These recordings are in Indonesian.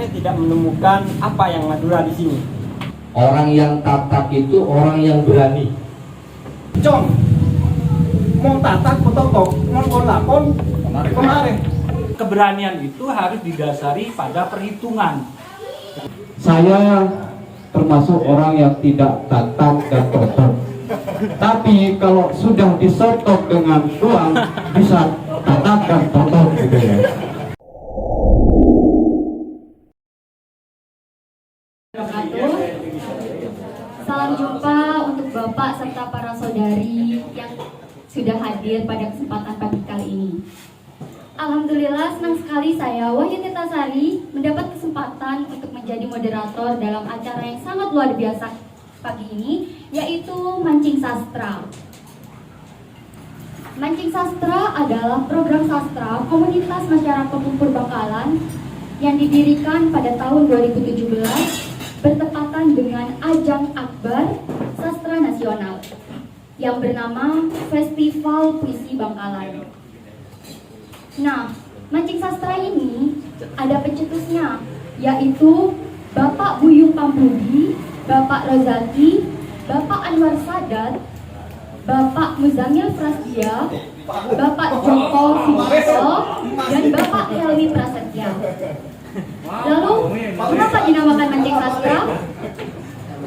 saya tidak menemukan apa yang Madura di sini. Orang yang tatak itu orang yang berani. Cong, mau tatak pototok, mau lakon kemarin. Keberanian itu harus didasari pada perhitungan. Saya termasuk orang yang tidak tatak dan totok. Tapi kalau sudah disotok dengan uang bisa tatak dan totok gitu ya. Salam jumpa untuk Bapak serta para saudari yang sudah hadir pada kesempatan pagi kali ini. Alhamdulillah senang sekali saya Wahyu Titasari mendapat kesempatan untuk menjadi moderator dalam acara yang sangat luar biasa pagi ini, yaitu Mancing Sastra. Mancing Sastra adalah program sastra komunitas masyarakat Lumpur Bangkalan yang didirikan pada tahun 2017 bertepatan dengan ajang akbar sastra nasional yang bernama Festival Puisi Bangkalan. Nah, Mancing Sastra ini ada pencetusnya, yaitu Bapak Buyung Pampudi, Bapak Rozaki, Bapak Anwar Sadat, Bapak Muzamil Prasdia, Bapak Joko Sumarto, dan Bapak Helmi Prasetya. Lalu, kenapa dinamakan Mancing Sastra?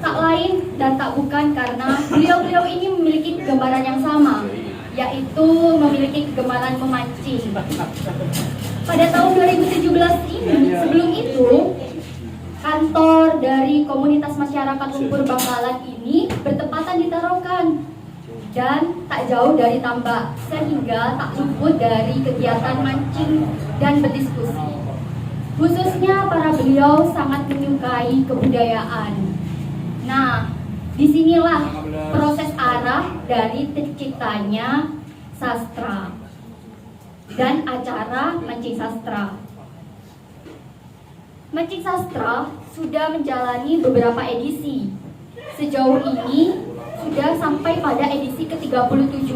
Tak lain dan tak bukan karena beliau-beliau ini memiliki kegemaran yang sama, yaitu memiliki kegemaran memancing. Pada tahun 2017 ini, sebelum itu, kantor dari komunitas masyarakat Lumpur Bangkalan ini bertepatan di Tarokan dan tak jauh dari Tambak, sehingga tak luput dari kegiatan mancing dan berdiskusi. Khususnya para beliau sangat menyukai kebudayaan. Nah, disinilah proses arah dari terciptanya sastra dan acara Mancing Sastra. Mancing Sastra sudah menjalani beberapa edisi. Sejauh ini sudah sampai pada edisi ke-37,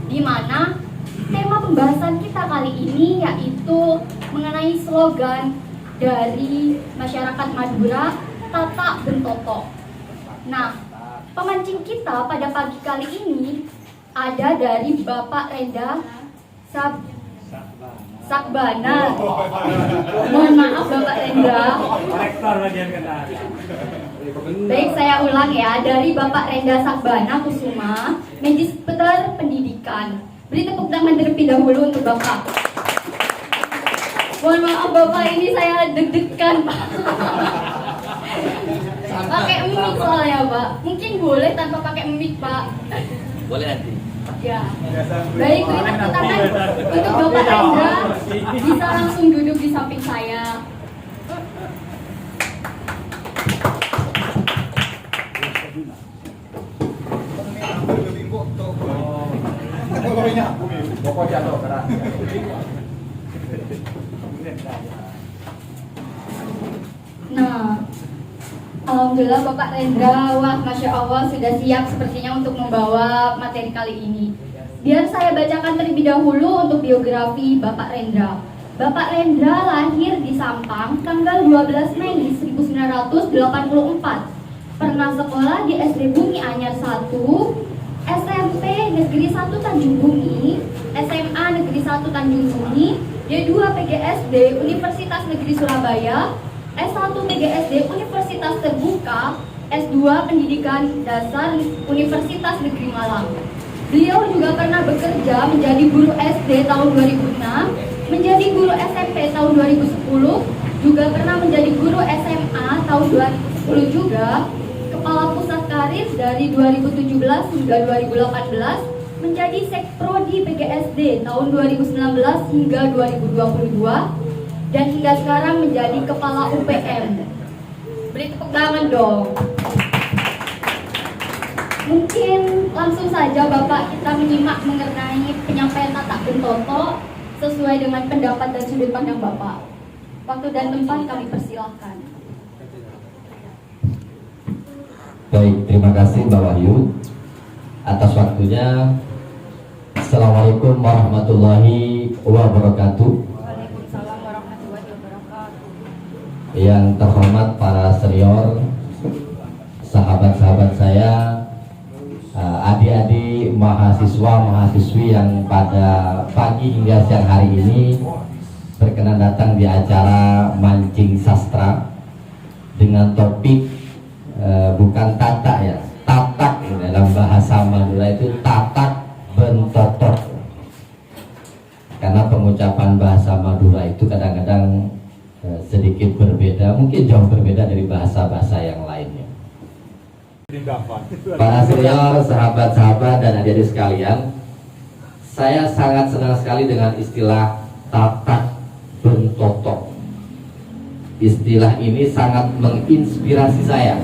di mana tema pembahasan kita kali ini yaitu mengenai slogan dari masyarakat Madura, Tatak Bentoto. Nah, pemancing kita pada pagi kali ini ada dari Bapak Renda Sakbana. Mohon maaf Bapak Renda. Baik, saya ulang ya, dari Bapak Renda Sakbana Kusuma, Magister Pendidikan. Beri tepuk tangan terlebih dahulu untuk Bapak. Mohon maaf Bapak, ini saya deg-degan Pak. Pakai mic soalnya Pak. Mungkin boleh tanpa pakai mic Pak. Boleh nanti. Ya. Baik, beri tepuk tangan untuk Bapak Rendra. Bisa langsung duduk di samping saya. Nah, alhamdulillah Bapak Rendra, wah Masya Allah sudah siap sepertinya untuk membawa materi kali ini. Biar saya bacakan terlebih dahulu untuk biografi Bapak Rendra. Bapak Rendra lahir di Sampang tanggal 12 Mei 1984. Pernah sekolah di SD Bumi Anyar 1, SMP Negeri 1 Tanjung Bumi, SMA Negeri 1 Tanjung Bumi, D2 PGSD Universitas Negeri Surabaya, S1 PGSD Universitas Terbuka, S2 Pendidikan Dasar Universitas Negeri Malang. Beliau juga pernah bekerja menjadi guru SD tahun 2006, menjadi guru SMP tahun 2010, juga pernah menjadi guru SMA tahun 2010 juga, Kepala Pusat Karir dari 2017 hingga 2018, menjadi Sekprodi PGSD tahun 2019 hingga 2022, dan hingga sekarang menjadi Kepala UPM. Beri tepuk tangan dong. Mungkin langsung saja Bapak kita menyimak mengenai penyampaian Tatak Bentoto sesuai dengan pendapat dan sudut pandang Bapak. Waktu dan tempat kami persilahkan. Baik, terima kasih Mbak Wahyu atas waktunya. Assalamualaikum warahmatullahi wabarakatuh. Waalaikumsalam warahmatullahi wabarakatuh. yang terhormat para senior, sahabat-sahabat saya, adik-adik mahasiswa-mahasiswi yang pada pagi hingga siang hari ini berkenan datang di acara Mancing Sastra dengan topik bukan tatak ya, tatak dalam bahasa Madura itu tatak bentotok. Karena pengucapan bahasa Madura itu kadang-kadang sedikit berbeda, mungkin jauh berbeda dari bahasa-bahasa yang lainnya. Para senior, sahabat-sahabat dan adik-adik sekalian, saya sangat senang sekali dengan istilah tatak bentotok. Istilah ini sangat menginspirasi saya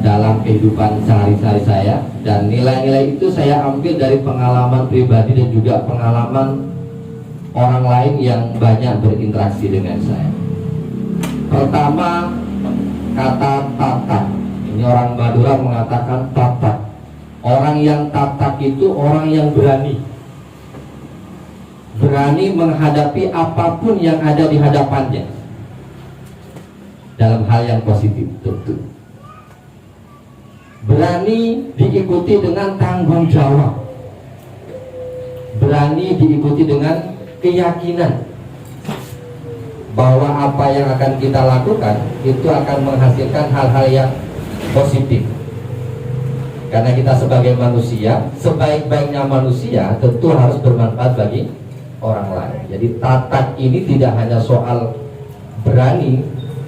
dalam kehidupan sehari-hari saya, dan nilai-nilai itu saya ambil dari pengalaman pribadi dan juga pengalaman orang lain yang banyak berinteraksi dengan saya. Pertama, kata tatak. Ini orang Madura mengatakan tatak. Orang yang tatak itu orang yang berani. Berani menghadapi apapun yang ada di hadapannya dalam hal yang positif tentu. Berani diikuti dengan tanggung jawab. Berani diikuti dengan keyakinan bahwa apa yang akan kita lakukan itu akan menghasilkan hal-hal yang positif. Karena kita sebagai manusia, sebaik-baiknya manusia tentu harus bermanfaat bagi orang lain. Jadi tatak ini tidak hanya soal berani,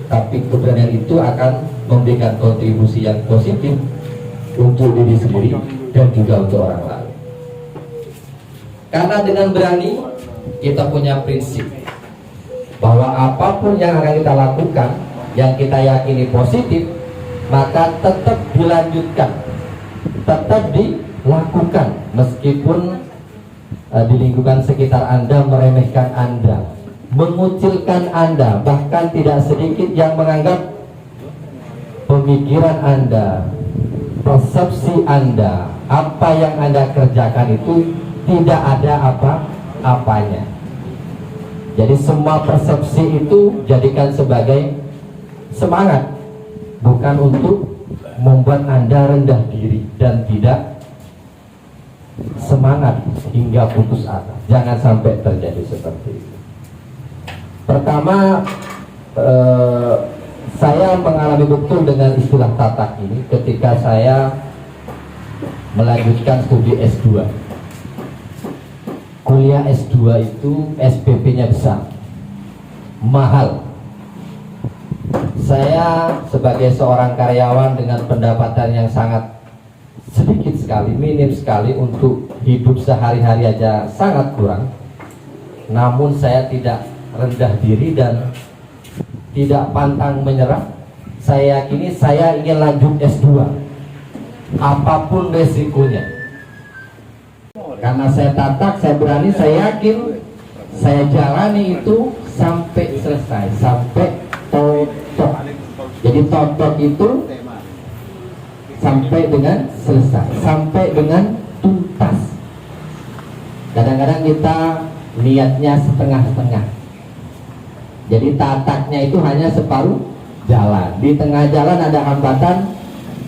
tapi keberanian itu akan memberikan kontribusi yang positif untuk diri sendiri dan juga untuk orang lain. Karena dengan berani kita punya prinsip bahwa apapun yang akan kita lakukan yang kita yakini positif, maka tetap dilanjutkan, tetap dilakukan meskipun di lingkungan sekitar Anda meremehkan Anda, mengucilkan Anda, bahkan tidak sedikit yang menganggap pemikiran Anda, persepsi Anda, apa yang Anda kerjakan itu tidak ada apa-apanya. Jadi semua persepsi itu jadikan sebagai semangat, bukan untuk membuat Anda rendah diri dan tidak semangat hingga putus asa. Jangan sampai terjadi seperti itu. Pertama, saya mengalami betul dengan istilah tatak ini ketika saya melanjutkan studi S2. Kuliah S2 itu SPP-nya besar, mahal. Saya sebagai seorang karyawan dengan pendapatan yang sangat sedikit sekali, minim sekali, untuk hidup sehari-hari aja sangat kurang. Namun saya tidak rendah diri dan tidak pantang menyerah. Saya yakini saya ingin lanjut S2 apapun resikonya. Karena saya tatak, saya berani, saya yakin, saya jalani itu sampai selesai, sampai totok. Jadi totok itu sampai dengan selesai, sampai dengan tuntas. Kadang-kadang kita niatnya setengah-setengah. Jadi tataknya itu hanya separuh jalan. Di tengah jalan ada hambatan,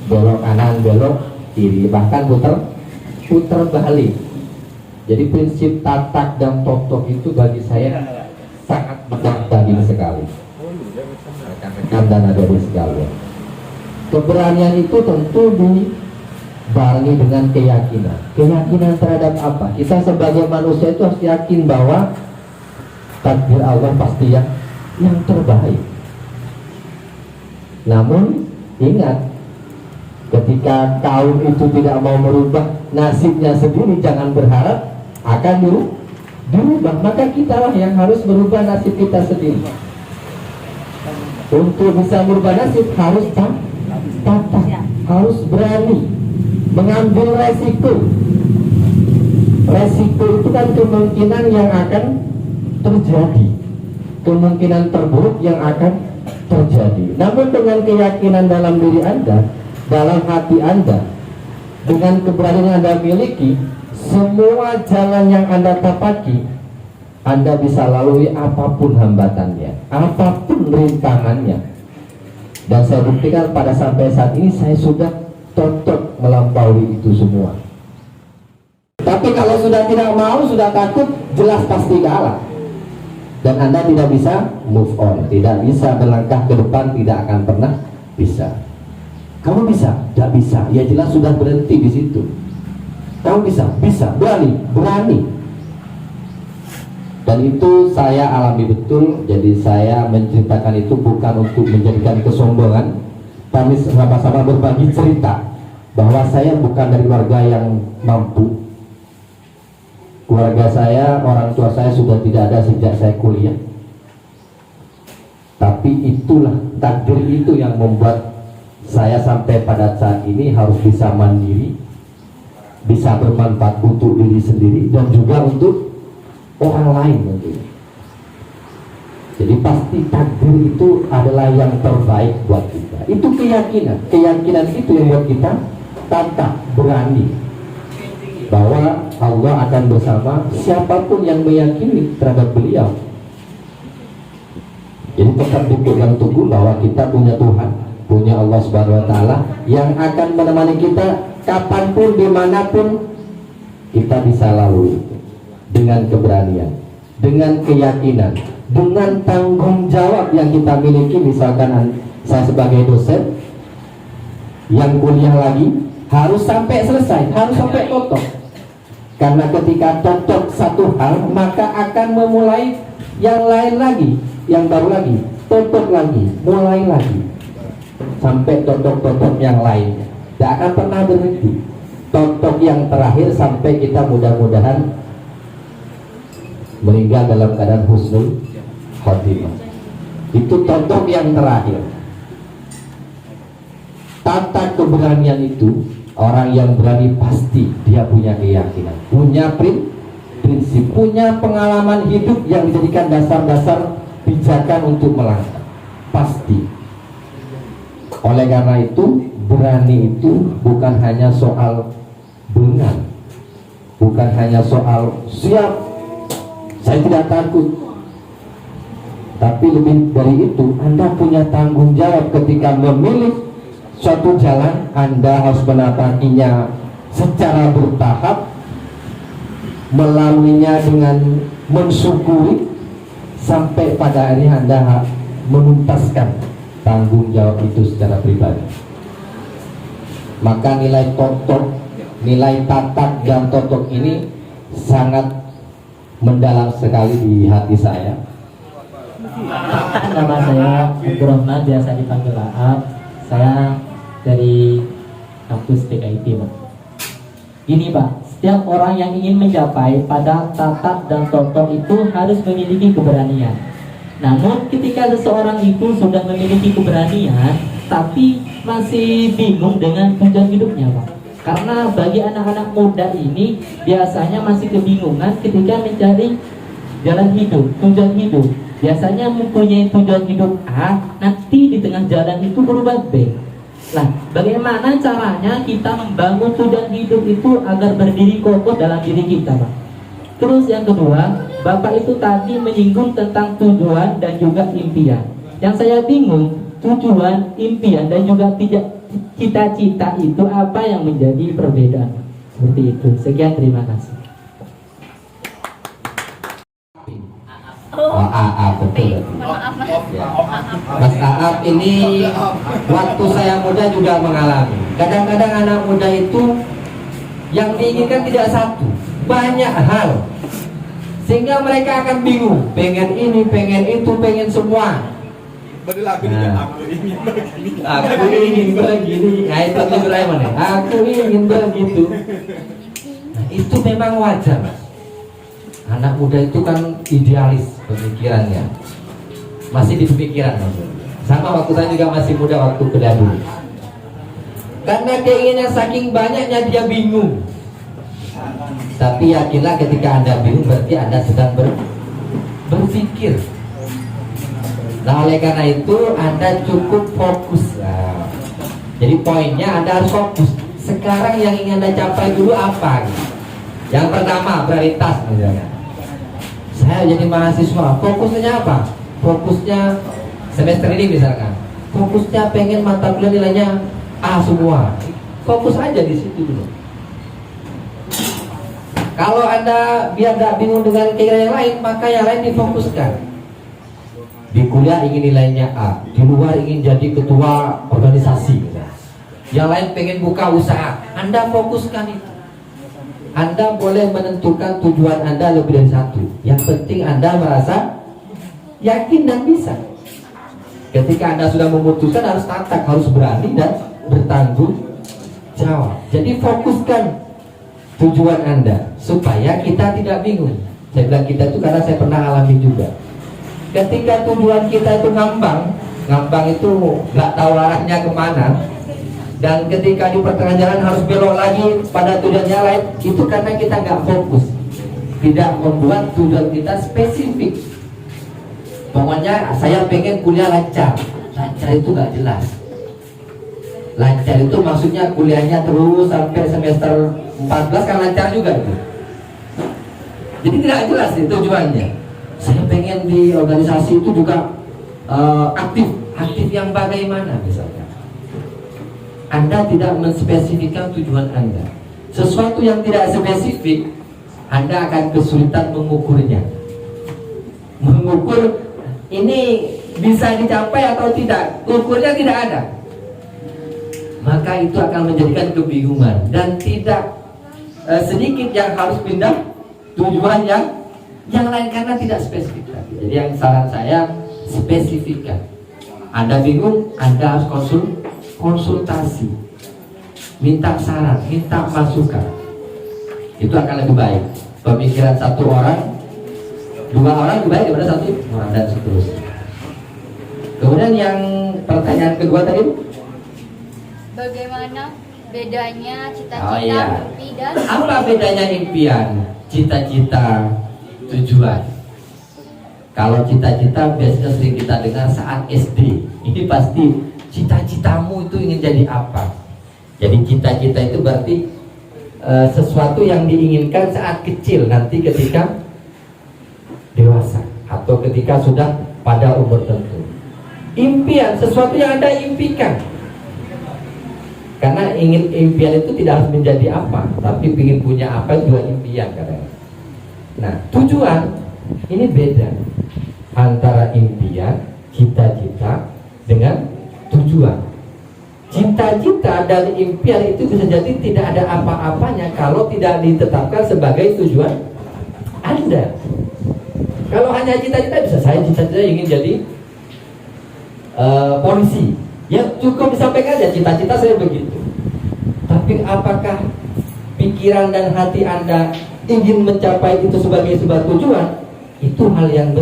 belok kanan, belok kiri, bahkan puter balik. Jadi prinsip tatak dan totok itu bagi saya sangat daging sekali. Rekan-rekan dan adik-adik sekalian, keberanian itu tentu dibarengi dengan keyakinan. Keyakinan terhadap apa? Kita sebagai manusia itu harus yakin bahwa takdir Allah pasti yang terbaik. Namun ingat, ketika kaum itu tidak mau merubah nasibnya sendiri, jangan berharap akan dirubah. Maka kitalah yang harus merubah nasib kita sendiri. Untuk bisa merubah nasib harus tatak, harus berani mengambil resiko. Resiko itu kan kemungkinan yang akan terjadi, kemungkinan terburuk yang akan terjadi. Namun dengan keyakinan dalam diri Anda, dalam hati Anda, dengan keberanian yang Anda miliki, semua jalan yang Anda tapaki Anda bisa lalui apapun hambatannya, apapun rintangannya. Dan saya buktikan pada sampai saat ini saya sudah cocok melampaui itu semua. Tapi kalau sudah tidak mau, sudah takut, jelas pasti kalah. Dan Anda tidak bisa move on, tidak bisa melangkah ke depan, tidak akan pernah bisa. Kamu bisa? Tidak bisa. Ya jelas sudah berhenti di situ. Kamu bisa? Bisa. Berani? Berani. Dan itu saya alami betul. Jadi saya menceritakan itu bukan untuk menjadikan kesombongan, tapi sama-sama berbagi cerita bahwa saya bukan dari keluarga yang mampu. Keluarga saya, orang tua saya sudah tidak ada sejak saya kuliah. Tapi itulah takdir itu yang membuat saya sampai pada saat ini harus bisa mandiri, bisa bermanfaat untuk diri sendiri dan juga untuk orang lain tentunya. Jadi pasti takdir itu adalah yang terbaik buat kita. Itu keyakinan itu yang buat kita tantang, berani bahwa Allah akan bersama siapapun yang meyakini terhadap beliau. Jadi tetap dipegang teguh bahwa kita punya Tuhan, punya Allah Subhanahu wa Ta'ala yang akan menemani kita kapanpun, dimanapun kita bisa lalui dengan keberanian, dengan keyakinan, dengan tanggung jawab yang kita miliki. Misalkan saya sebagai dosen yang kuliah lagi harus sampai selesai, harus sampai totok. Karena ketika totok satu hal, maka akan memulai yang lain lagi, yang baru lagi, totok lagi, mulai lagi, sampai totok-totok yang lainnya. Tidak akan pernah berhenti. Totok yang terakhir sampai kita mudah-mudahan meninggal dalam keadaan husnul khotimah. Itu totok yang terakhir. Tata keberanian itu, orang yang berani pasti dia punya keyakinan, punya prinsip, punya pengalaman hidup yang dijadikan dasar-dasar pijakan untuk melangkah. Pasti. Oleh karena itu, berani itu bukan hanya soal bengan, bukan hanya soal siap, saya tidak takut. Tapi lebih dari itu, Anda punya tanggung jawab ketika memilih suatu jalan. Anda harus menatakinya secara bertahap, melaluinya dengan mensyukuri, sampai pada akhirnya Anda menuntaskan tanggung jawab itu secara pribadi. Maka nilai totok, nilai tatak dan totok ini sangat mendalam sekali di hati saya. Nama saya Abdul Rahman, biasa dipanggil Aab. Saya dari kampus PKIP, Pak. Gini, Pak, setiap orang yang ingin mencapai pada tatak dan totok itu harus memiliki keberanian. Namun ketika seseorang itu sudah memiliki keberanian tapi masih bingung dengan tujuan hidupnya, Pak. Karena bagi anak-anak muda ini biasanya masih kebingungan ketika mencari jalan hidup, tujuan hidup. Biasanya mempunyai tujuan hidup A, nanti di tengah jalan itu berubah B. Nah, bagaimana caranya kita membangun tujuan hidup itu agar berdiri kokoh dalam diri kita, Pak? Terus yang kedua, Bapak itu tadi menyinggung tentang tujuan dan juga impian. Yang saya bingung, tujuan, impian, dan juga cita-cita itu apa yang menjadi perbedaan? Seperti itu. Sekian, terima kasih. Oh, Aab, betul. Maaf, Mas. Ya. Mas Aab ini waktu saya muda juga mengalami. Kadang-kadang anak muda itu yang diinginkan tidak satu, banyak hal, sehingga mereka akan bingung, pengen ini, pengen itu, pengen semua. Nah, aku ingin begini. Nah, itu Ibrahim, aku ingin begitu. Nah, itu memang wajar, Mas. Anak muda itu kan idealis pemikirannya, masih di pemikiran. Sama waktu saya juga masih muda waktu kuliah dulu. Karena keinginan saking banyaknya dia bingung. Tapi yakinlah ketika Anda bingung berarti Anda sedang berpikir. Nah, oleh karena itu Anda cukup fokus. Nah, jadi poinnya Anda harus fokus. Sekarang yang ingin Anda capai dulu apa? Yang pertama prioritas misalnya. Saya jadi mahasiswa, fokusnya apa? Fokusnya semester ini misalkan, fokusnya pengen mata kuliah nilainya A semua. Fokus aja di situ dulu. Kalau Anda biar gak bingung dengan keinginan yang lain, maka yang lain difokuskan. Di kuliah ingin nilainya A, di luar ingin jadi ketua organisasi. Yang lain pengen buka usaha, Anda fokuskan itu. Anda boleh menentukan tujuan Anda lebih dari satu. Yang penting Anda merasa yakin dan bisa. Ketika Anda sudah memutuskan, harus tatak, harus berani dan bertanggung jawab. Jadi fokuskan tujuan Anda supaya kita tidak bingung. Saya bilang kita itu karena saya pernah alami juga. Ketika tujuan kita itu ngambang itu nggak tahu arahnya kemana, dan ketika di pertengahan jalan harus belok lagi pada tujuan yang lain, itu karena kita nggak fokus, tidak membuat tujuan kita spesifik. Pokoknya saya pengen kuliah lancar itu nggak jelas. Lancar itu maksudnya kuliahnya terus sampai semester 14 kan lancar juga itu. Jadi tidak jelas itu tujuannya. Saya pengen di organisasi itu juga aktif yang bagaimana misalnya. Anda tidak menspesifikkan tujuan Anda. Sesuatu yang tidak spesifik, Anda akan kesulitan mengukurnya. Mengukur ini bisa dicapai atau tidak, ukurnya tidak ada. Maka itu akan menjadikan kebingungan dan tidak sedikit yang harus pindah tujuan yang lain karena tidak spesifik. Jadi yang saran saya, spesifikkan. Anda bingung, Anda harus konsultasi, minta saran, minta masukan. Itu akan lebih baik. Pemikiran satu orang, dua orang lebih baik daripada satu orang, dan seterusnya. Kemudian yang pertanyaan kedua tadi, Bagaimana bedanya cita-cita, oh, iya. mimpi, dan Apa bedanya impian, cita-cita, tujuan? Kalau cita-cita biasanya sering kita dengar saat SD. Ini pasti cita-citamu itu ingin jadi apa? Jadi cita-cita itu berarti sesuatu yang diinginkan saat kecil, nanti ketika dewasa atau ketika sudah pada umur tertentu. Impian, sesuatu yang Anda impikan. Karena ingin impian itu tidak harus menjadi apa, tapi ingin punya apa juga impian kadang. Nah, tujuan ini beda antara impian, cita-cita dengan tujuan. Cita-cita dan impian itu bisa jadi tidak ada apa-apanya kalau tidak ditetapkan sebagai tujuan Anda. Kalau hanya cita-cita, bisa saya cita-cita ingin jadi polisi. Ya cukup disampaikan aja cita-cita saya begitu. Tapi apakah pikiran dan hati Anda ingin mencapai itu sebagai sebuah tujuan? Itu hal yang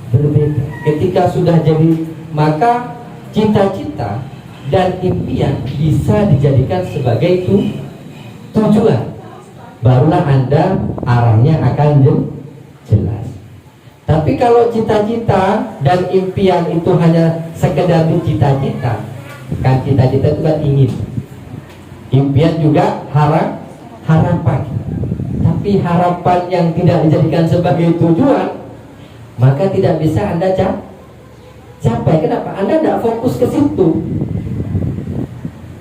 berbeda. Ketika sudah jadi, maka cita-cita dan impian bisa dijadikan sebagai tujuan. Barulah Anda arahnya akan jelas. Tapi kalau cita-cita dan impian itu hanya sekedar cita-cita, kan cita-cita itu kan ingin, impian juga harapan. Tapi harapan yang tidak dijadikan sebagai tujuan, maka tidak bisa Anda capai. Kenapa? Anda tidak fokus ke situ.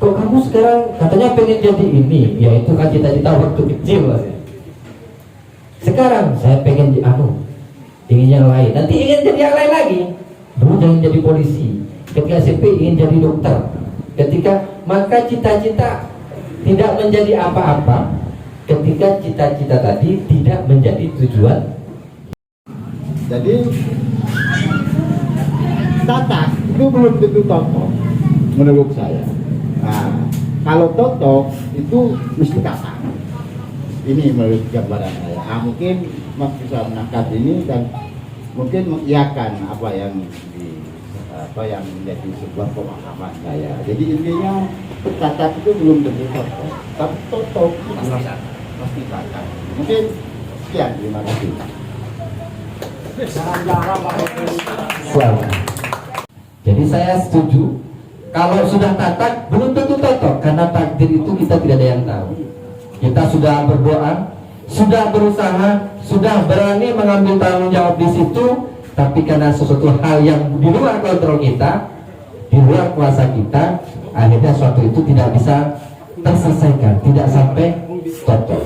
Kok kamu sekarang katanya pengen jadi ini? Ya itu kan cita-cita waktu kecil lah. Sekarang saya pengen ingin yang lain, nanti ingin jadi yang lain lagi. Dulu jangan jadi polisi, ketika SMP ingin jadi dokter. Maka cita-cita tidak menjadi apa-apa ketika cita-cita tadi tidak menjadi tujuan. Jadi tatak itu belum tentu totok menurut saya. Nah, kalau totok itu mesti tatak. Ini menurut gambaran saya. Mungkin Mas bisa menangkap ini dan mungkin mengiyakan apa yang menjadi sebuah pemahaman saya. Jadi intinya tatak itu belum tentu totok, tapi totok itu mesti tatak. Mungkin sekian, terima kasih. Jadi saya setuju. Kalau sudah tatak belum tentu totok, karena takdir itu kita tidak ada yang tahu. Kita sudah berdoa, sudah berusaha, sudah berani mengambil tanggung jawab di situ, tapi karena sesuatu hal yang di luar kontrol kita, di luar kuasa kita, akhirnya suatu itu tidak bisa terselesaikan, tidak sampai totok.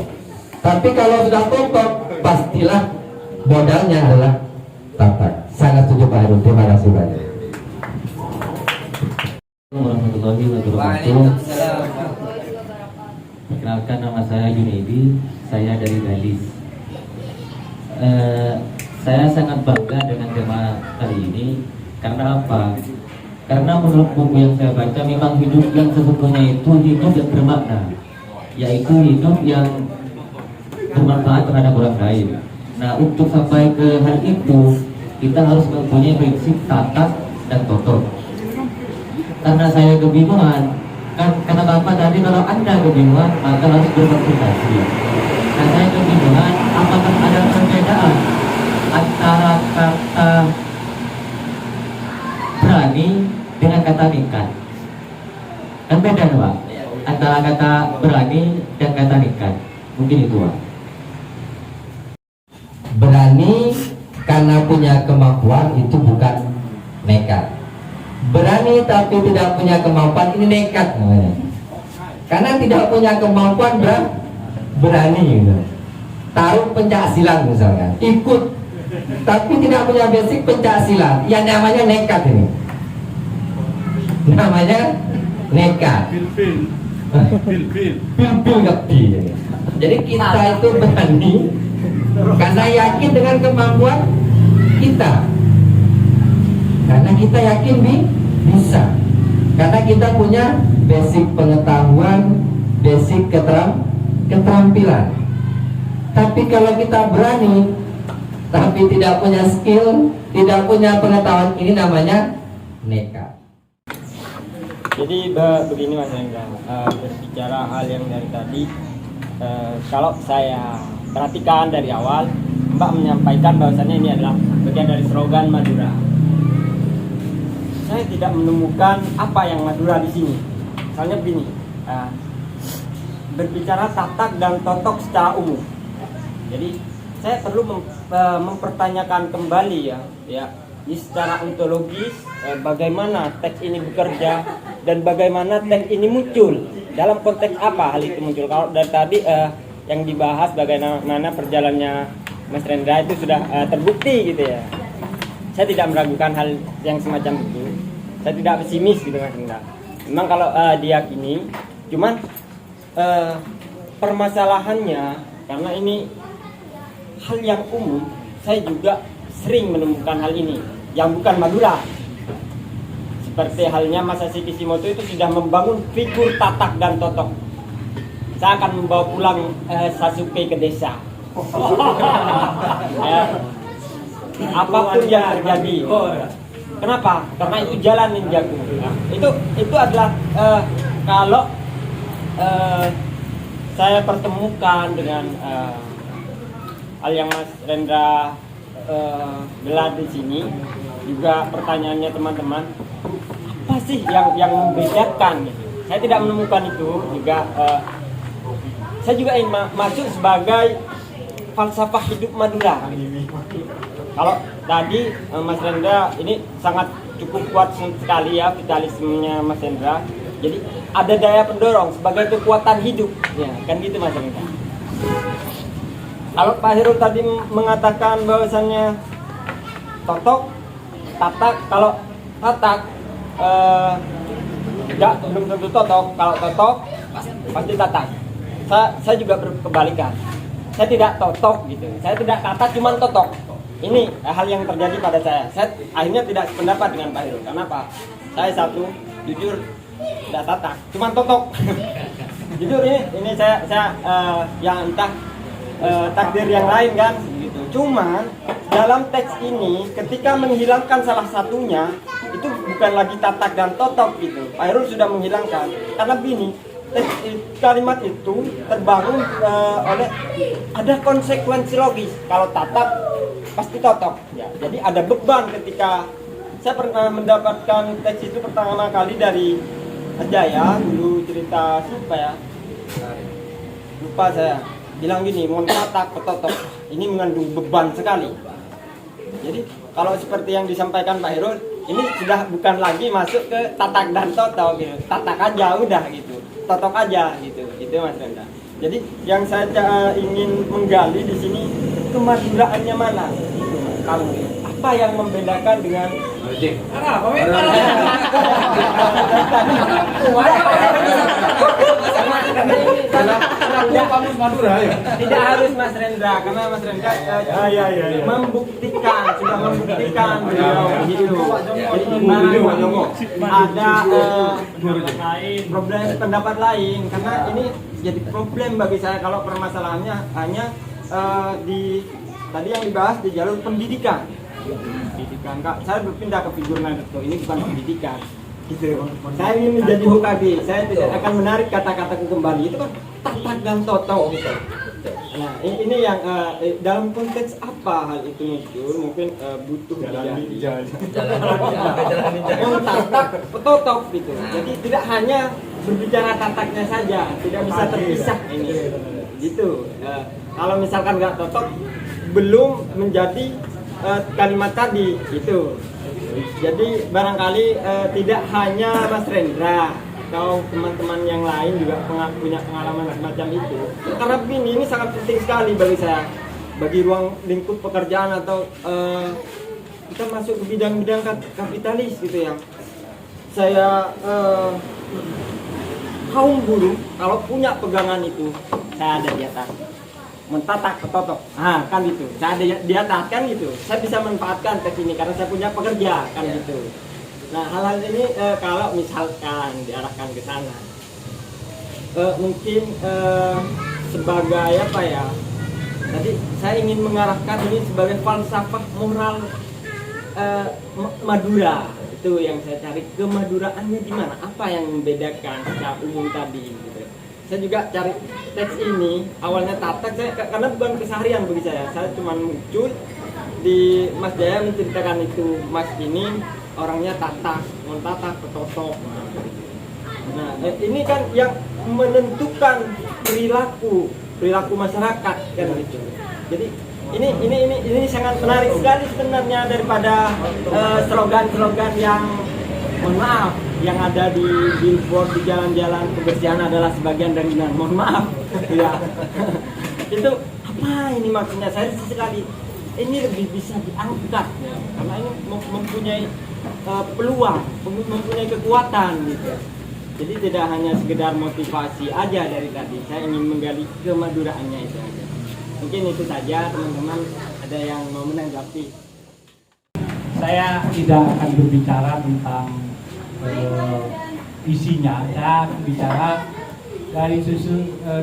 Tapi kalau sudah totok, pastilah modalnya adalah tatak. Sangat setuju Pak Heru, terima kasih banyak. Warahmatullahi wabarakatuh. Perkenalkan, nama saya Junaidi, saya dari Galis. Saya sangat bangga dengan tema kali ini. Karena apa? Karena menurut buku yang saya baca, memang hidup yang sesungguhnya itu hidup yang bermakna, yaitu hidup yang bermanfaat terhadap orang lain. Nah, untuk sampai ke hal itu, kita harus mempunyai prinsip tatak dan totok. Karena saya kebingungan, karena Bapak tadi kalau Anda kebingungan, maka harus berkonsultasi. Nah, saya kebingungan, apakah ada perbedaan antara kata berani dengan kata nekat? Kan beda, Pak, antara kata berani dan kata nekat. Mungkin itu, Pak. Berani karena punya kemampuan itu bukan nekat. Berani tapi tidak punya kemampuan, ini nekat namanya. Karena tidak punya kemampuan berani gitu. Taruh pencaksilat misalkan, ikut tapi tidak punya basic pencaksilat, yang namanya nekat ini. Namanya nekat. Pil ngerti. Jadi kita itu berani karena yakin dengan kemampuan kita. Karena kita yakin bisa. Karena kita punya basic pengetahuan, basic keterampilan. Tapi kalau kita berani tapi tidak punya skill, tidak punya pengetahuan, ini namanya nekat. Jadi begini Mas Hendra, berbicara hal yang dari tadi, kalau saya perhatikan dari awal, Mbak menyampaikan bahwasannya ini adalah bagian dari slogan Madura. Saya tidak menemukan apa yang Madura di sini. Misalnya begini, berbicara tatak dan totok secara umum. Jadi saya perlu mempertanyakan kembali ya, ini secara ontologis bagaimana teks ini bekerja dan bagaimana teks ini muncul, dalam konteks apa hal itu muncul. Kalau dari tadi yang dibahas bagaimana perjalanannya Mas Rendra itu sudah terbukti gitu ya. Saya tidak meragukan hal yang semacam itu. Saya tidak pesimis gitu Mas Rendra. Memang kalau diyakini, cuman permasalahannya karena ini hal yang umum, saya juga sering menemukan hal ini yang bukan Madura. Seperti halnya Mas Hashi Kishimoto itu sudah membangun figur tatak dan totok. Saya akan membawa pulang Sasuke ke desa. Apapun yang terjadi. Kenapa? Karena itu jalan ninjaku. Itu adalah kalau saya pertemukan dengan hal yang Mas Rendra gelar di sini, juga pertanyaannya teman-teman, apa sih yang membedakan? Gitu. Saya tidak menemukan itu. Juga saya juga ingin masuk sebagai falsafah hidup Madura. Kalau tadi Mas Rendra ini sangat cukup kuat sekali ya vitalismenya Mas Rendra. Jadi ada daya pendorong sebagai kekuatan hidup, ya kan gitu Mas Rendra. Kalau Pak Heru tadi mengatakan bahwasannya totok, tatak, kalau tatak belum tentu totok. Kalau totok pasti tatak. Saya juga berkebalikan. Saya tidak totok gitu. Saya tidak tatak, cuma totok. Ini hal yang terjadi pada saya. Saya akhirnya tidak sependapat dengan Pak Heru. Kenapa? Saya satu jujur tidak tatak, cuma totok. Jujur ini saya yang entah takdir yang lain kan gitu. Cuman dalam teks ini ketika menghilangkan salah satunya itu bukan lagi tatak dan totok gitu. Pak Heru sudah menghilangkan karena begini, kalimat itu terbangun oleh ada konsekuensi logis. Kalau tatak pasti totok ya. Jadi ada beban ketika saya pernah mendapatkan teks itu pertama kali dari Ajaya, dulu cerita siapa ya? Lupa saya. bilang gini, mohon tatak petotok, ini mengandung beban sekali. Jadi kalau seperti yang disampaikan Pak Heru, ini sudah bukan lagi masuk ke tatak dan totok gitu. Tatak aja udah gitu, totok aja gitu, itu Mas Rendra. Jadi yang saya ingin menggali di sini kemaduraannya mana? Gitu, kalau apa yang membedakan dengan tidak harus Mas Rendra, karena Mas Rendra membuktikan, sudah membuktikan beliau gitu. Jadi ada problem pendapat lain, karena ini jadi problem bagi saya kalau permasalahannya hanya di tadi yang dibahas di jalur pendidikan. Pendidikan, Kak, saya berpindah ke figur Naruto, ini bukan pendidikan gitu. Saya ingin menjadi Hokage, saya tidak akan menarik kata-kataku kembali, itu kan tatak dan totok gitu. Nah ini yang dalam konteks apa hal itu muncul, mungkin butuh tatak totok gitu. Jadi tidak hanya berbicara tataknya saja, tidak bisa terpisah ini gitu. Kalau misalkan nggak totok, belum menjadi kalimat tadi itu. Jadi barangkali tidak hanya Mas Rendra atau teman-teman yang lain juga punya pengalaman semacam itu. Karena ini sangat penting sekali bagi saya, bagi ruang lingkup pekerjaan atau kita masuk ke bidang-bidang kapitalis gitu ya. Saya kaum buruh kalau punya pegangan itu, saya ada di atas. Mentatak petotok, kan gitu. Saya di atas kan gitu. Saya bisa manfaatkan tes ini karena saya punya pekerja kan gitu. Nah hal-hal ini kalau misalkan diarahkan ke sana, mungkin sebagai apa ya? Tadi saya ingin mengarahkan ini sebagai falsafah moral Madura. Itu yang saya cari, kemaduraannya di mana? Apa yang membedakan secara umum tadi? Gitu. Saya juga cari teks ini awalnya tatak saya karena bukan keseharian bagi saya cuma muncul di Mas Jaya menceritakan itu, Mas ini orangnya tatak, tatak petotok. Nah ini kan yang menentukan perilaku masyarakat kan gitu. Jadi ini sangat menarik sekali sebenarnya daripada slogan-slogan yang mohon maaf yang ada di billboard di jalan-jalan, kebersihan adalah sebagian dari iman. Mohon maaf ya. Itu apa ini maksudnya? Saya sekali ini lebih bisa diangkat ya, karena ini mempunyai peluang, mempunyai kekuatan gitu. Jadi tidak hanya sekedar motivasi aja dari tadi. Saya ingin menggali kemaduraannya itu aja. Mungkin itu saja teman-teman, ada yang mau menanggapi. Saya tidak akan berbicara tentang isinya, saya bicara dari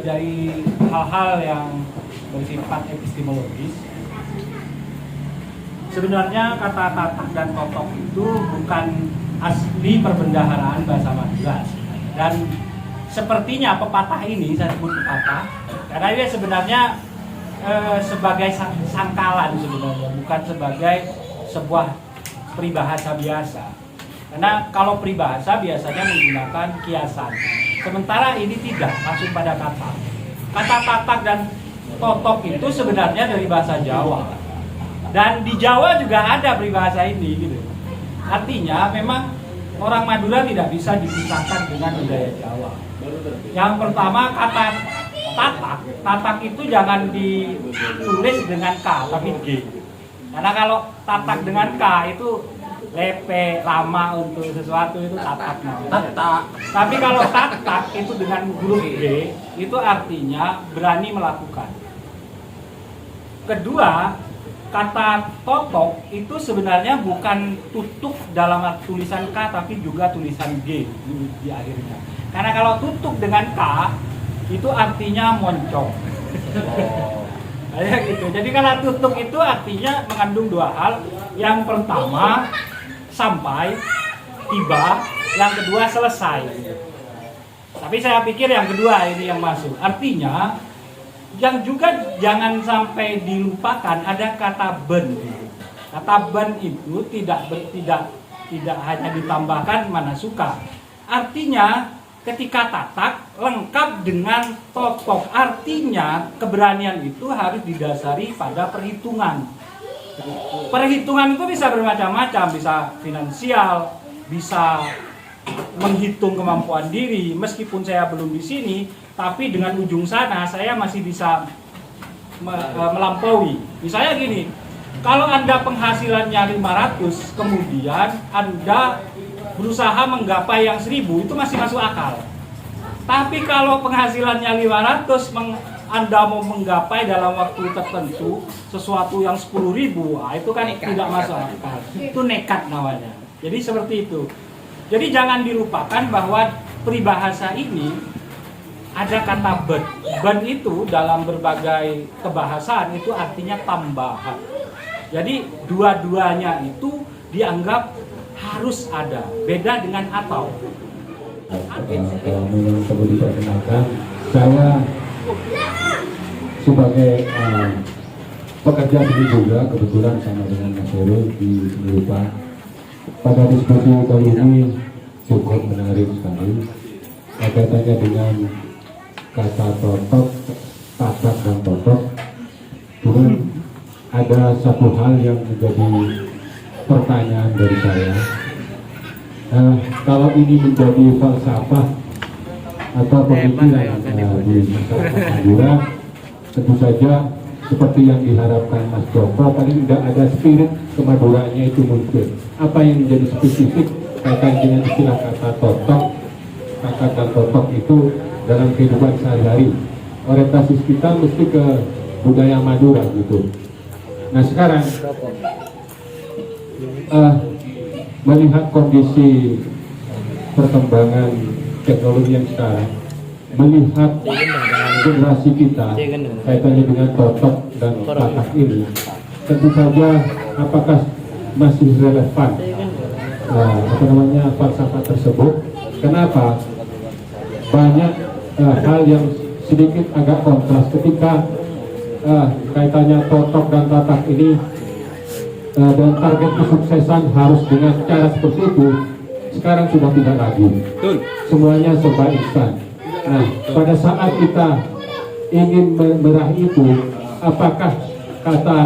dari hal-hal yang bersifat epistemologis. Sebenarnya kata tatak dan totok itu bukan asli perbendaharaan bahasa Madura, dan sepertinya pepatah ini saya sebut pepatah karena dia sebenarnya sebagai sangkalan sebenarnya, bukan sebagai sebuah peribahasa biasa. Karena kalau peribahasa biasanya menggunakan kiasan, sementara ini tidak, langsung pada kata. Kata tatak dan totok itu sebenarnya dari bahasa Jawa, dan di Jawa juga ada peribahasa ini gitu. Artinya memang orang Madura tidak bisa dipisahkan dengan budaya Jawa. Yang pertama kata tatak itu jangan ditulis dengan K tapi G. Karena kalau tatak dengan K itu lepe, lama untuk sesuatu, itu tatak namanya. Tapi kalau tatak itu dengan huruf G, itu artinya berani melakukan. Kedua, kata totok itu sebenarnya bukan tutuk dalam tulisan K tapi juga tulisan G di akhirnya. Karena kalau tutuk dengan K itu artinya moncong. Kayak gitu. Jadi kalau tutuk itu artinya mengandung dua hal. Yang pertama sampai, tiba, yang kedua selesai. Tapi saya pikir yang kedua ini yang masuk. Artinya yang juga jangan sampai dilupakan ada kata ben. Kata ben itu tidak hanya ditambahkan mana suka. Artinya ketika tatak lengkap dengan totok. Artinya keberanian itu harus didasari pada perhitungan. Perhitungan itu bisa bermacam-macam, bisa finansial, bisa menghitung kemampuan diri. Meskipun saya belum di sini, tapi dengan ujung sana saya masih bisa melampaui. Misalnya gini, kalau Anda penghasilannya 500, kemudian Anda berusaha menggapai yang 1000, itu masih masuk akal. Tapi kalau penghasilannya 500, Anda mau menggapai dalam waktu tertentu sesuatu yang 10.000, itu kan tidak masuk akal. Itu nekat namanya. Jadi seperti itu. Jadi jangan dilupakan bahwa peribahasa ini ada kata ben. Ben itu dalam berbagai kebahasaan itu artinya tambahan. Jadi dua-duanya itu dianggap harus ada. Beda dengan atau. Memang perlu diperkenalkan, saya sebagai pekerja seni juga kebetulan sama dengan Mas Heru di Lupa. Pada diskusi kali ini cukup menarik sekali. Kaitannya dengan kata totok, tatak dan totok. Kemudian ada satu hal yang menjadi pertanyaan dari saya. Kalau ini menjadi falsafah atau pemikiran di masyarakat Madura, tentu saja seperti yang diharapkan Mas Joko, paling tidak ada spirit kemaduranya itu muncul. Apa yang menjadi spesifik kaitan dengan istilah kata totok, tatak dan totok itu dalam kehidupan sehari-hari. Orientasi kita mesti ke budaya Madura gitu. Nah sekarang melihat kondisi perkembangan teknologi yang sekarang, melihat generasi kita kaitannya dengan totok dan tatak ini, tentu saja apakah masih relevan falsafah tersebut? Kenapa? Banyak hal yang sedikit agak kontras ketika kaitannya totok dan tatak ini dan target kesuksesan harus dengan cara seperti itu. Sekarang sudah tidak lagi. Semuanya serba instan. Nah, pada saat kita ingin meraih itu, apakah kata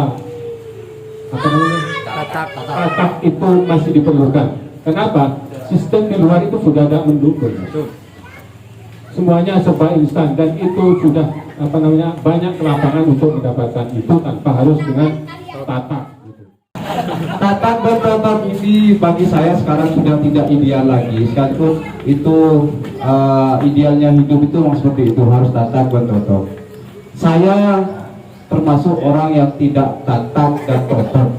tatak itu masih diperlukan? Kenapa? Sistem di luar itu sudah tidak mendukung. Semuanya serba instan dan itu sudah banyak kelapangan untuk mendapatkan itu tanpa harus dengan tatak. Tatak dan totok ini bagi saya sekarang sudah tidak ideal lagi. Sekalipun itu idealnya hidup itu memang seperti itu, harus tatak dan totok. Saya termasuk orang yang tidak tatak dan totok.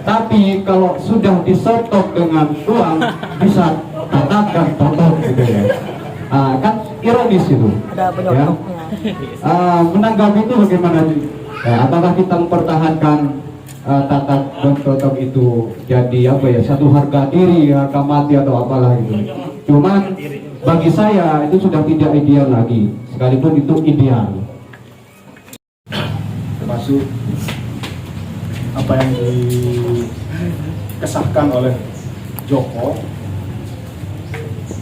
Tapi kalau sudah disotok dengan uang bisa tatak dan totok gitu ya. Kan ironis itu. Ada penyokoknya. Menanggapi itu bagaimana? Apakah kita mempertahankan tatak dan totok itu jadi satu harga diri, harga mati atau apalah itu? Cuman bagi saya itu sudah tidak ideal lagi, sekalipun itu ideal. Termasuk apa yang dikesahkan oleh Joko,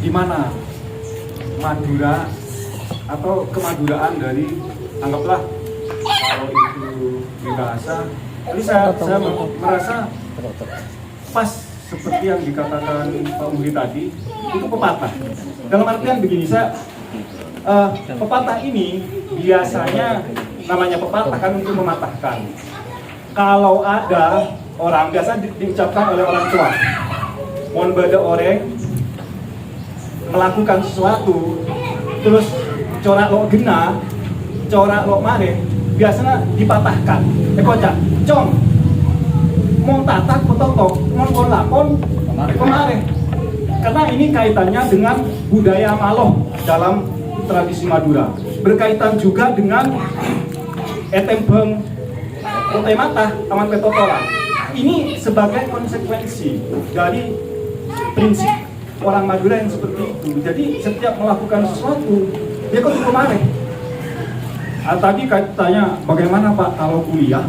di mana Madura atau kemaduraan dari, anggaplah kalau itu bahasa, ini saya merasa pas seperti yang dikatakan Pak Muhyi tadi, itu pepatah. Dalam artian begini, pepatah ini biasanya namanya pepatah kan untuk mematahkan. Kalau ada orang, biasa diucapkan oleh orang tua, mohon bada orang melakukan sesuatu, terus corak lo gena, corak lo mare, biasanya dipatahkan. Kocak, cong, mau tatak, totok, mau lakon, kemarin. Karena ini kaitannya dengan budaya Maloh dalam tradisi Madura. Berkaitan juga dengan etembeng kote mata, aman petotolan. Ini sebagai konsekuensi dari prinsip orang Madura yang seperti itu. Jadi setiap melakukan sesuatu, dia kok kemarin. Tadi katanya bagaimana Pak kalau kuliah,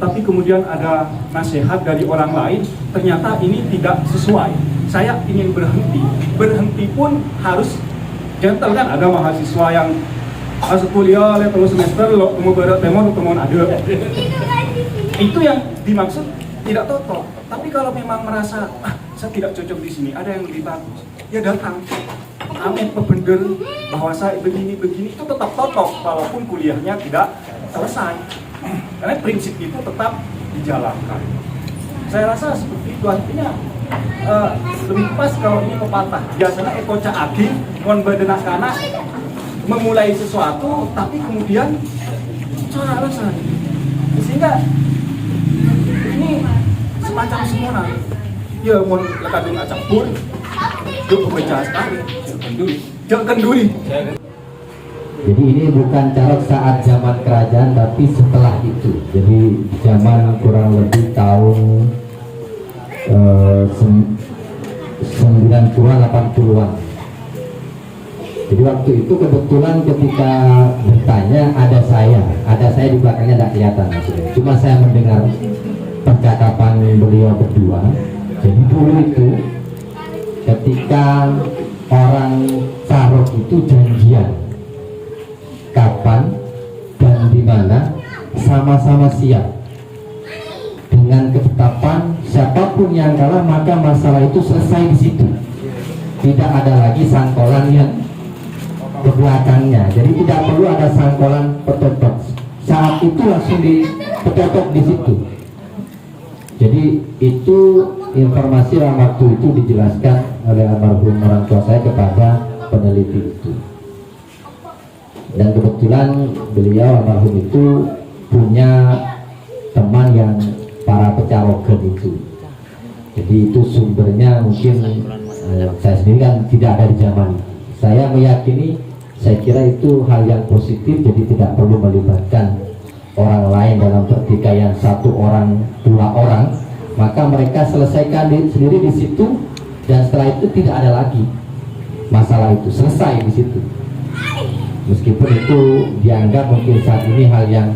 tapi kemudian ada nasihat dari orang lain, ternyata ini tidak sesuai. Saya ingin berhenti. Berhenti pun harus gentle kan, ada mahasiswa yang masuk kuliah oleh terus semester lo temu berat temon ada. Itu yang dimaksud tidak totok. Tapi kalau memang merasa saya tidak cocok di sini, ada yang lebih bagus, ya datang. Amin bener bahwa saya begini itu tetap totok walaupun kuliahnya tidak selesai. Karena prinsip itu tetap dijalankan. Saya rasa seperti itu, artinya lebih pas kalau ini pepatah. Biasanya ekoca agi ngon badenak kana memulai sesuatu tapi kemudian cara alasan, sehingga ini semacam semua ya mau lekadung acak pun itu pemecah sekali jangan kenduri. Jadi ini bukan carok saat zaman kerajaan tapi setelah itu. Jadi zaman kurang lebih tahun 90-an 80-an. Jadi waktu itu kebetulan ketika bertanya ada saya di belakangnya tidak kelihatan maksudnya. Cuma saya mendengar percakapan beliau berdua. Jadi dulu itu ketika orang Carok itu janjian kapan dan di mana sama-sama siap dengan ketetapan siapapun yang kalah maka masalah itu selesai di situ. Tidak ada lagi sangkolan yang ke belakangnya. Jadi tidak perlu ada sangkolan petotok. Saat itu langsung dipetotok di situ. Jadi itu informasi yang waktu itu dijelaskan oleh almarhum orang tua saya kepada peneliti itu. Dan kebetulan beliau almarhum itu punya teman yang para pecarogen itu. Jadi itu sumbernya mungkin saya sendiri kan tidak ada di zaman itu. Saya meyakini, saya kira itu hal yang positif, jadi tidak perlu melibatkan orang lain dalam pertikaian satu orang, dua orang, maka mereka selesaikan sendiri di situ, dan setelah itu tidak ada lagi masalah itu, selesai di situ. Meskipun itu dianggap mungkin saat ini hal yang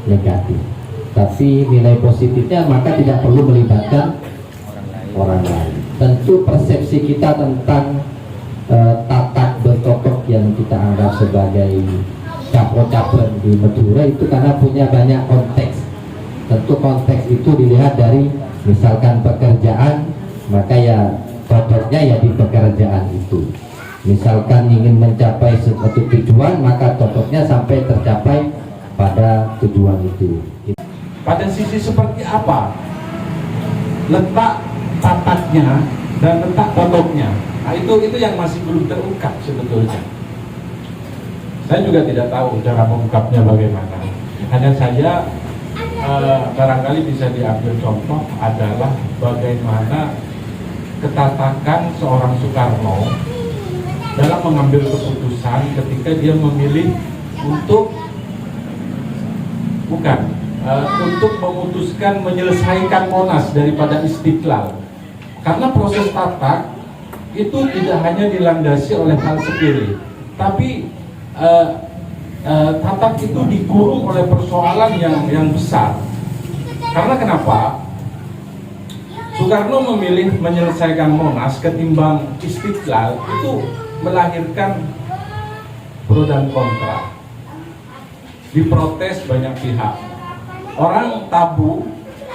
negatif, tapi nilai positifnya maka tidak perlu melibatkan orang lain. Tentu persepsi kita tentang tatak bertotok yang kita anggap sebagai capro-capren di Madura itu karena punya banyak konteks. Tentu konteks itu dilihat dari misalkan pekerjaan, maka ya totoknya ya di pekerjaan itu. Misalkan ingin mencapai suatu tujuan, maka totoknya sampai tercapai pada tujuan itu. Pada sisi seperti apa letak tataknya dan letak totoknya, nah itu yang masih belum terungkap sebetulnya. Saya juga tidak tahu cara mengungkapnya bagaimana. Hanya saya barangkali bisa diambil contoh adalah bagaimana ketatakan seorang Soekarno dalam mengambil keputusan ketika dia memilih untuk untuk memutuskan menyelesaikan Monas daripada Istiqlal. Karena proses tatak itu tidak hanya dilandasi oleh hal sepele, tapi tatak itu dikurung oleh persoalan yang besar. Karena kenapa? Soekarno memilih menyelesaikan Monas ketimbang Istiqlal itu melahirkan pro dan kontra. Diprotes banyak pihak. Orang tabu,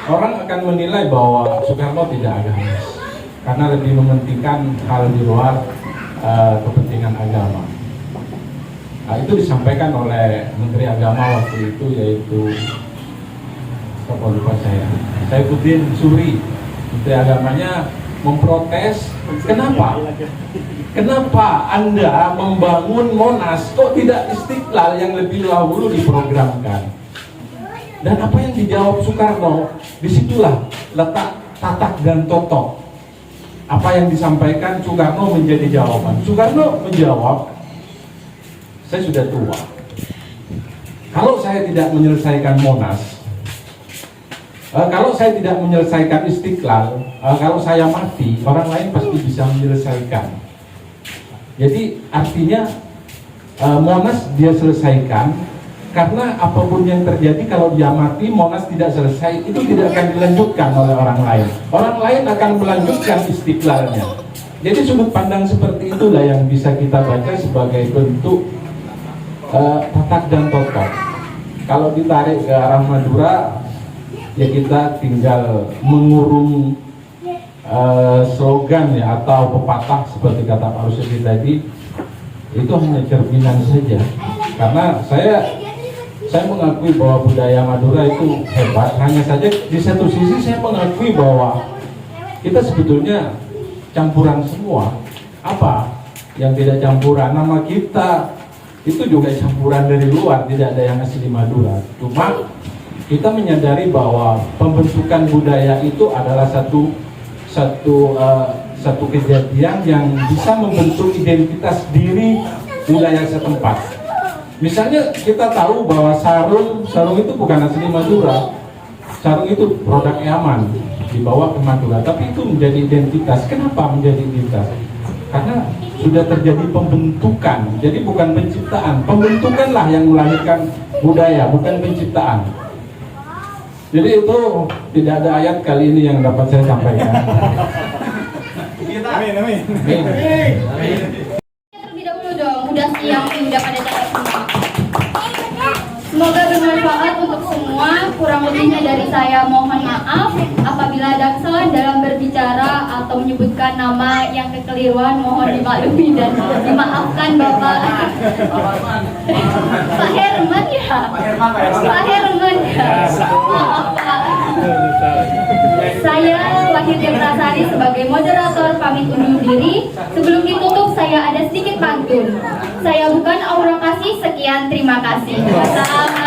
orang akan menilai bahwa Soekarno tidak agamis karena lebih mementingkan hal di luar kepentingan agama. Nah, itu disampaikan oleh Menteri Agama waktu itu, yaitu apa lupa saya, Saifuddin Suri. Menteri Agamanya memprotes, kenapa Anda membangun Monas kok tidak Istiqlal yang lebih dahulu diprogramkan? Dan apa yang dijawab Soekarno? Disitulah letak tatak dan totok. Apa yang disampaikan Soekarno menjadi jawaban. Soekarno menjawab, saya sudah tua. Kalau saya tidak menyelesaikan Monas, kalau saya tidak menyelesaikan Istiqlal, kalau saya mati, orang lain pasti bisa menyelesaikan. Jadi artinya Monas dia selesaikan, karena apapun yang terjadi kalau dia mati, Monas tidak selesai, itu tidak akan dilanjutkan oleh orang lain. Orang lain akan melanjutkan Istiqlalnya. Jadi sudut pandang seperti itulah yang bisa kita baca sebagai bentuk tatak dan totok. Kalau ditarik ke arah Madura, ya kita tinggal mengurung slogan ya atau pepatah seperti kata Pak Rusdi tadi, itu hanya cerminan saja. Karena saya mengakui bahwa budaya Madura itu hebat, hanya saja di satu sisi saya mengakui bahwa kita sebetulnya campuran semua. Apa yang tidak campuran? Nama kita itu juga campuran dari luar, tidak ada yang asli Madura. Cuma kita menyadari bahwa pembentukan budaya itu adalah satu kejadian yang bisa membentuk identitas diri wilayah setempat. Misalnya kita tahu bahwa sarung itu bukan asli Madura. Sarung itu produk Yaman, dibawa ke Madura, tapi itu menjadi identitas. Kenapa menjadi identitas? Karena sudah terjadi pembentukan. Jadi bukan penciptaan. Pembentukanlah yang melahirkan budaya, bukan penciptaan. Jadi itu tidak ada ayat kali ini yang dapat saya sampaikan. Amin. Terlebih dahulu dong, udah siang nih, udah pada capek semua. Semoga bermanfaat untuk semua. Kurang lebihnya dari saya mohon maaf. Apabila ada kesalahan dalam berbicara atau menyebutkan nama yang kekeliruan, mohon dimaklumi dan dimaafkan Bapak. Pak Herman ya? Pak Herman ya? Maaf Pak. Saya Wahyu Deprasari sebagai moderator pamit undur diri. Sebelum ditutup saya ada sedikit pantun. Saya bukan aura kasih, sekian terima kasih. Wassalamualaikum.